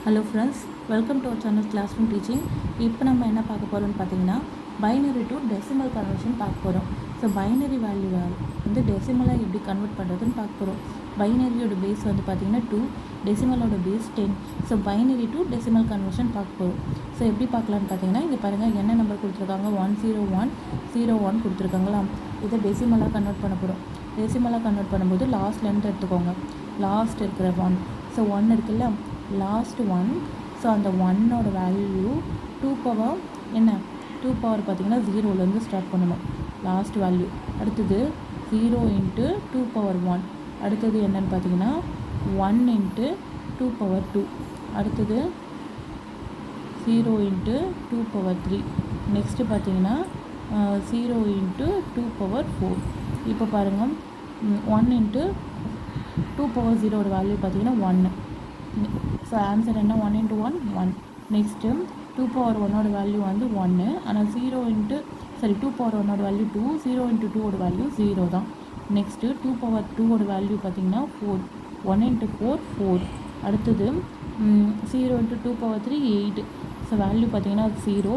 Hello friends, welcome to our channel classroom teaching. இப்போ நம்ம என்ன பார்க்க போகிறோம்னு பார்த்தீங்கன்னா, பைனரி டு டெசிமல் கன்வர்ஷன் பார்க்க போகிறோம். ஸோ பைனரி வேல்யூவை வந்து டெசிமலாக எப்படி கன்வெர்ட் பண்ணுறதுன்னு பார்க்க போகிறோம். பைனரியோட பேஸ் வந்து பார்த்திங்கன்னா 2, டெசிமலோட base 10. So binary to decimal conversion பார்க்க போகிறோம். ஸோ எப்படி பார்க்கலான்னு பார்த்தீங்கன்னா, இங்கே பாருங்கள் என்ன நம்பர் கொடுத்துருக்காங்க, 10101 கொடுத்துருக்காங்களா. இதை டெசிமலாக கன்வெர்ட் பண்ண போகிறோம். டெசிமலாக கன்வெர்ட் பண்ணும்போது லாஸ்ட்லேருந்து எடுத்துக்கோங்க. லாஸ்ட் இருக்கிற 1. ஸோ 1 இருக்குல்ல, லாஸ்ட் 1. ஸோ அந்த 1ஓட வேல்யூ 2 பவர் என்ன, 2 பவர் பார்த்திங்கன்னா 0லேருந்து ஸ்டார்ட் பண்ணணும் லாஸ்ட் வேல்யூ. அடுத்தது 0 இன்ட்டு 2 பவர் 1. அடுத்தது என்னன்னு பார்த்தீங்கன்னா 1 இன்ட்டு 2 பவர் 2. அடுத்தது 0 இன்ட்டு 2 பவர் 3. நெக்ஸ்ட்டு பார்த்தீங்கன்னா 0 இன்ட்டு 2 பவர் 4. இப்போ பாருங்கள் 1 இன்ட்டு 2 பவர் 0ஓட வேல்யூ பார்த்தீங்கன்னா 1. ஸோ ஆன்சர் என்ன, 1 இன்ட்டு 1 1. நெக்ஸ்ட்டு 2 பவர் 1ஓட வேல்யூ வந்து 1. ஆனால் 2 பவர் 1ஓட வேல்யூ 2. 0 இன்ட்டு 2ஓட வேல்யூ 0 தான். நெக்ஸ்ட்டு 2 பவர் 2ஓட வேல்யூ பார்த்திங்கன்னா 4. 1 இன்ட்டு 4 4. அடுத்தது 0 இன்ட்டு 2 பவர் 3 8. ஸோ வேல்யூ பார்த்திங்கன்னா 0.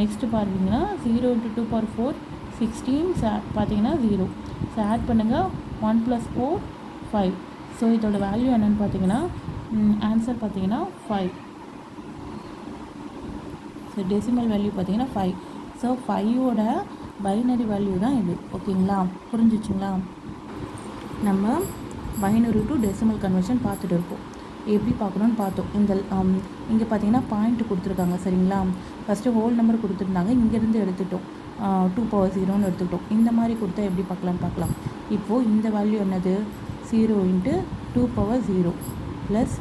நெக்ஸ்ட்டு பார்த்தீங்கன்னா 0 இன்ட்டு 2 பவர் 4 16. பார்த்தீங்கன்னா 0. ஸோ ஆட் பண்ணுங்கள், 1 + 4 5. ஸோ இதோட வேல்யூ என்னென்னு பார்த்தீங்கன்னா ஆன்சர் பார்த்தீங்கன்னா 5. ஸோ டெசிமல் வேல்யூ பார்த்தீங்கன்னா 5. ஸோ 5ஓட பைனரி வேல்யூ தான் இது. ஓகேங்களா, புரிஞ்சிச்சுங்களா? நம்ம பைனரி டு டெசிமல் கன்வர்ஷன் பார்த்துட்டு இருக்கோம். எப்படி பார்க்கணுன்னு பார்த்தோம். இந்த இங்கே பார்த்தீங்கன்னா பாயிண்ட் கொடுத்துருக்காங்க, சரிங்களா. ஃபஸ்ட்டு ஹோல் நம்பர் கொடுத்துருந்தாங்க, இங்கேருந்து எடுத்துட்டோம். 2 பவர் 0ன்னு எடுத்துக்கிட்டோம். இந்த மாதிரி கொடுத்தா எப்படி பார்க்கலான்னு பார்க்கலாம். இப்போது இந்த வேல்யூ என்னது, 0 இன்ட்டு 2 பவர் 0 ப்ளஸ்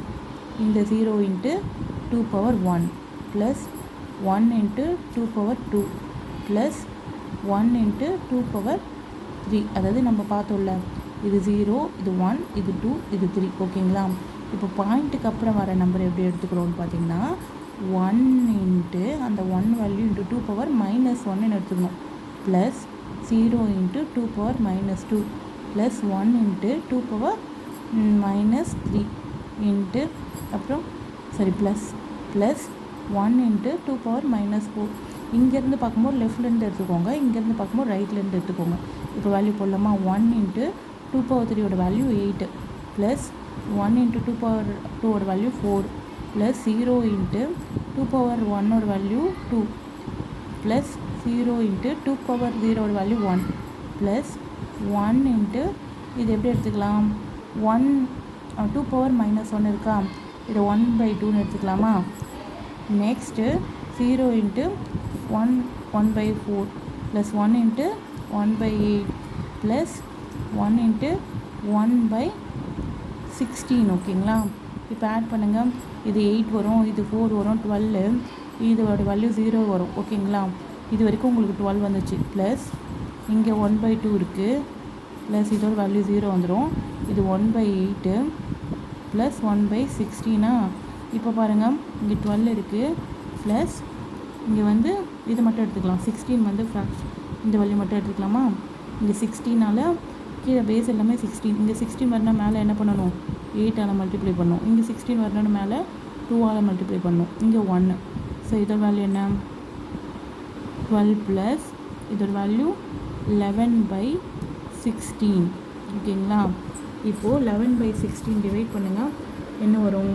இந்த 0 into 2 power 1 plus 1 into 2 power 2 plus 1 into 2 power 3. அதாவது நம்ம பார்த்தோம்ல, இது 0, இது 1, இது 2, இது 3. ஓகேங்களா. இப்போ பாயிண்ட்டுக்கு அப்புறம் வர நம்பர் எப்படி எடுத்துக்கிறோன்னு பார்த்தீங்கன்னா 1 இன்ட்டு அந்த 1 வேல்யூ இன்ட்டு 2 பவர் -1ன்னு எடுத்துக்கணும். Plus 0 into 2 power -2 plus 1 into 2 power -3 into அப்புறம் ப்ளஸ் 1 இன்ட்டு 2 பவர் -4. இங்கேருந்து பார்க்கும்போது லெஃப்ட்லேருந்து எடுத்துக்கோங்க, இங்கேருந்து பார்க்கும்போது ரைட்லேருந்து எடுத்துக்கோங்க. இப்போ வேல்யூ போடலாமா, 1 இன்ட்டு 2 பவர் 3ஓட வேல்யூ 8 ப்ளஸ் 1 இன்ட்டு 2 பவர் 2ஓட வேல்யூ 4 ப்ளஸ் 0 இன்ட்டு 2 பவர் 1ஓட வேல்யூ 2 ப்ளஸ் 0 இன்ட்டு 2 பவர் 0ஓட வேல்யூ 1 ப்ளஸ் 1 இன்ட்டு இது எப்படி எடுத்துக்கலாம், 2 பவர் -1 இருக்கா, இது 1/2ன்னு எடுத்துக்கலாமா. Next 0 into 1/4 plus 1 into 1/8 plus 1 into 1/16. ஓகேங்களா. இப்போ ஆட் பண்ணுங்கள், இது 8 வரும், இது 4 வரும், 12. இதோட வேல்யூ 0 வரும். ஓகேங்களா. இது வரைக்கும் உங்களுக்கு 12 வந்துச்சு. ப்ளஸ் இங்கே 1/2 இருக்குது, ப்ளஸ் இதோட வேல்யூ 0 வந்துடும். இது 1/8 ப்ளஸ் 1/16. இப்போ பாருங்கள், இங்கே 12 இருக்குது, ப்ளஸ் இங்கே வந்து இது மட்டும் எடுத்துக்கலாம், 16 வந்து இந்த வேல்யூ மட்டும் எடுத்துக்கலாமா. இங்கே 16ஆல் கீழே பேஸ் எல்லாமே 16. இங்கே 16 வரணும், மேலே என்ன பண்ணணும், 8ஆல் மல்டிப்ளை பண்ணணும். இங்கே 16 வரணும், மேலே 2ஆல் மல்டிப்ளை பண்ணணும். இங்கே 1. ஸோ இதோட வேல்யூ என்ன, 12 ப்ளஸ் இதோட வேல்யூ 11/16. ஓகேங்களா. இப்போது 11/16 டிவைட் பண்ணுங்கள், என்ன வரும்,